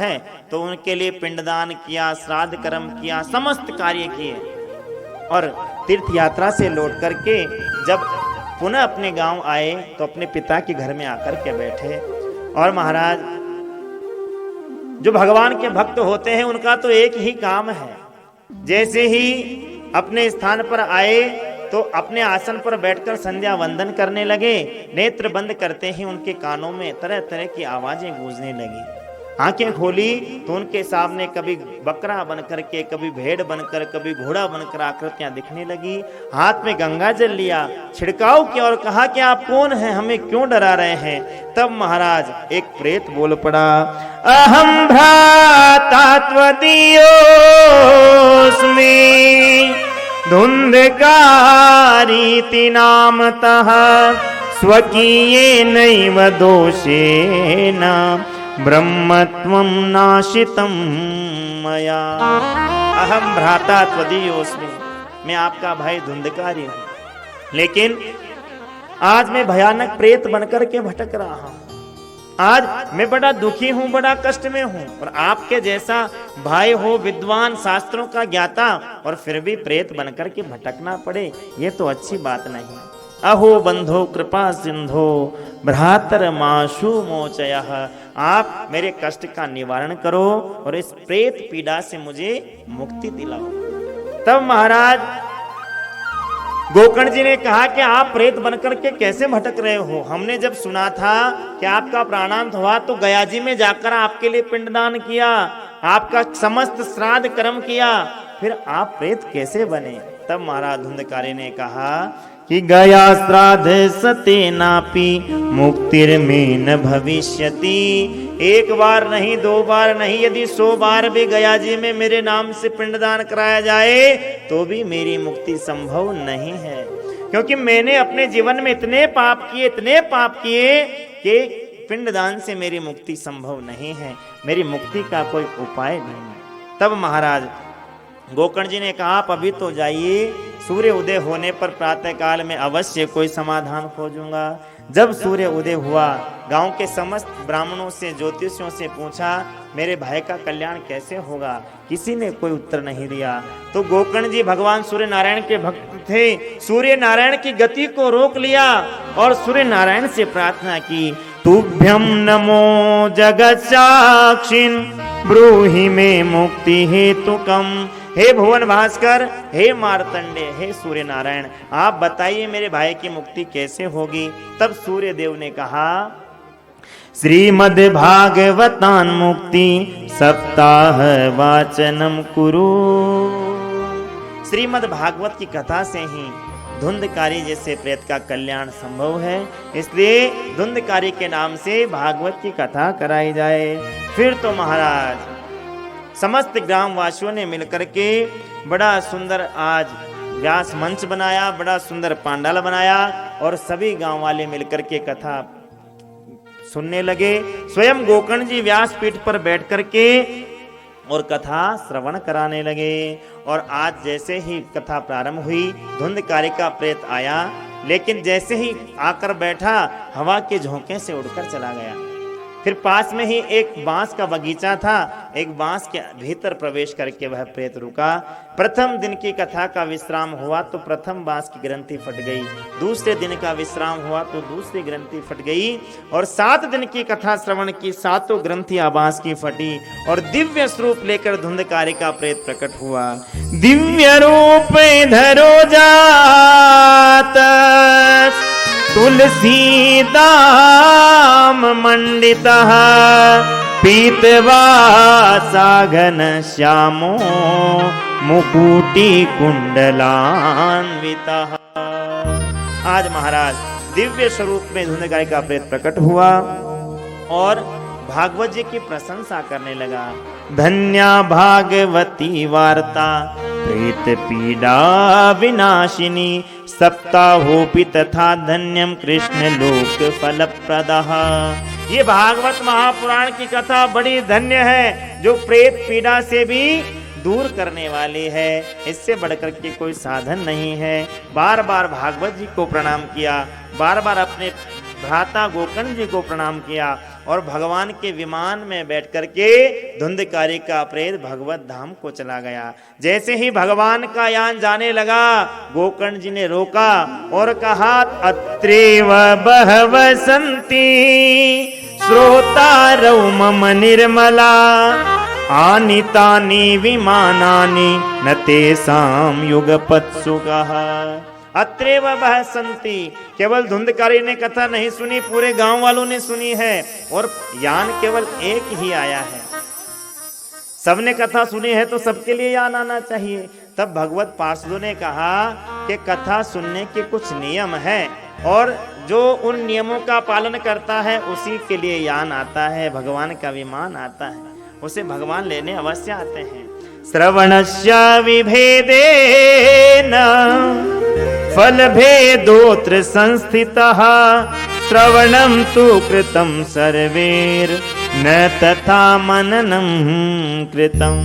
है तो उनके लिए पिंडदान किया, श्राद्ध कर्म किया, समस्त कार्य किए। और तीर्थ यात्रा से लौट करके जब पुनः अपने गांव आए तो अपने पिता के घर में आकर के बैठे। और महाराज जो भगवान के भक्त होते हैं उनका तो एक ही काम है, जैसे ही अपने स्थान पर आए तो अपने आसन पर बैठकर संध्या वंदन करने लगे। नेत्र बंद करते ही उनके कानों में तरह तरह की आवाजें गूंजने लगी। आंखें खोली तो उनके सामने कभी बकरा बनकर के, कभी भेड़ बनकर, कभी घोड़ा बनकर आकृतियां दिखने लगी। हाथ में गंगा जल लिया, छिड़काव किया और कहा कि आप कौन हैं, हमें क्यों डरा रहे हैं। तब महाराज एक प्रेत बोल पड़ा, अहम भ्राता त्वदीयोस्मि धुंधकारीति नामतः स्वकीयेनैव दोषेण ब्रह्मत्वं नाशितं मया। अहम भ्राता त्वदीयोस्मि, मैं आपका भाई धुंधकारी हूं, लेकिन आज मैं भयानक प्रेत बनकर के भटक रहा हूं। आज मैं बड़ा दुखी हूं, बड़ा कष्ट में हूं, और आपके जैसा भाई हो, विद्वान, शास्त्रों का ज्ञाता, और फिर भी प्रेत बनकर के भटकना पड़े, ये तो अच्छी बात नहीं। अहो बंधो कृपा सिंधो भ्रातर माशु मोचयः, आप मेरे कष्ट का निवारण करो और इस प्रेत पीड़ा से मुझे मुक्ति दिलाओ। तब महाराज गोकर्ण जी ने कहा कि आप प्रेत बनकर के कैसे भटक रहे हो? हमने जब सुना था कि आपका प्राणांत हुआ तो गया जी में जाकर आपके लिए पिंडदान किया, आपका समस्त श्राद्ध कर्म किया, फिर आप प्रेत कैसे बने? तब महाराज धुंधकारी ने कहा कि गया श्राद्ध सतेनापि मुक्तिर्मेन भविष्यति। एक बार नहीं, दो बार नहीं, यदि 100 बार भी गया जी में मेरे नाम से पिंडदान कराया जाए तो भी मेरी मुक्ति संभव नहीं है, क्योंकि मैंने अपने जीवन में इतने पाप किए कि पिंडदान से मेरी मुक्ति संभव नहीं है, मेरी मुक्ति का कोई उपाय नहीं। तब महाराज गोकर्ण जी ने कहा, आप अभी तो जाइए, सूर्य उदय होने पर प्रातः काल में अवश्य कोई समाधान खोजूंगा। जब सूर्य उदय हुआ, गांव के समस्त ब्राह्मणों से, ज्योतिषियों से पूछा मेरे भाई का कल्याण कैसे होगा, किसी ने कोई उत्तर नहीं दिया। तो गोकर्ण जी भगवान सूर्य नारायण के भक्त थे, सूर्य नारायण की गति को रोक लिया और सूर्य नारायण से प्रार्थना की, तुभ्यं नमो जगत साक्षिन् ब्रूहि मे मुक्ति हेतुकम्। हे भुवन भास्कर, हे मार्तंडे, हे सूर्य नारायण, आप बताइए मेरे भाई की मुक्ति कैसे होगी? तब सूर्य देव ने कहा, श्रीमद् भागवतान मुक्ति सप्ताह वाचनम कुरु। श्रीमद् भागवत की कथा से ही धुंधकारी जैसे प्रेत का कल्याण संभव है, इसलिए धुंधकारी के नाम से भागवत की कथा कराई जाए। फिर तो महाराज समस्त ग्रामवासियों ने मिलकर के बड़ा सुंदर आज व्यास मंच बनाया, बड़ा सुंदर पांडाल बनाया और सभी गांव वाले मिलकर के कथा सुनने लगे। स्वयं गोकर्ण जी व्यास पीठ पर बैठ करके और कथा श्रवण कराने लगे। और आज जैसे ही कथा प्रारंभ हुई, धुंधकारी का प्रेत आया, लेकिन जैसे ही आकर बैठा हवा के झोंके से उड़कर चला गया। फिर पास में ही एक बांस का बगीचा था, एक बांस के भीतर प्रवेश करके वह प्रेत रुका। प्रथम दिन की कथा का विश्राम हुआ तो प्रथम बांस की ग्रंथि फट गई, दूसरे दिन का विश्राम हुआ तो दूसरी ग्रंथि फट गई, और 7 दिन की कथा श्रवण की 7 ग्रंथियां बांस की फटी और दिव्य स्वरूप लेकर धुंधकारी का प्रेत प्रकट हुआ। दिव्य रूप धरो जात तुलसी दाम मंडितः पीतवासा घन श्यामो मुकुटी कुंडलान्वितः। आज महाराज दिव्य स्वरूप में धुंधकारी का प्रेत प्रकट हुआ और भागवत जी की प्रशंसा करने लगा। धन्या भागवती वार्ता प्रेत पीड़ा विनाशिनी सप्ताहोपि तथा धन्यम कृष्ण लोक फल प्रदः। ये भागवत महापुराण की कथा बड़ी धन्य है, जो प्रेत पीड़ा से भी दूर करने वाली है, इससे बढ़कर के कोई साधन नहीं है। बार बार भागवत जी को प्रणाम किया, बार बार अपने भ्राता गोकर्ण जी को प्रणाम किया और भगवान के विमान में बैठ करके धुंधकारी का प्रेत भगवत धाम को चला गया। जैसे ही भगवान का यान जाने लगा, गोकर्ण जी ने रोका और कहा, अत्रेव बहव सन्ति श्रोतारौ मम निर्मला आनीतानि विमानानि न तेषां युगपत्सुकः। अत्रेव बह संति, केवल धुंधकारी ने कथा नहीं सुनी, पूरे गांव वालों ने सुनी है और यान केवल एक ही आया है। सबने कथा सुनी है तो सबके लिए यान आना चाहिए। तब भगवत पार्षदों ने कहा कि कथा सुनने के कुछ नियम है और जो उन नियमों का पालन करता है उसी के लिए यान आता है, भगवान का विमान आता है, उसे भगवान लेने अवश्य आते हैं। श्रवणस्य विभेदेन फलभेदोत्र संस्थितः श्रवणं तु कृतं सर्वैर्न तथा मननं कृतम्।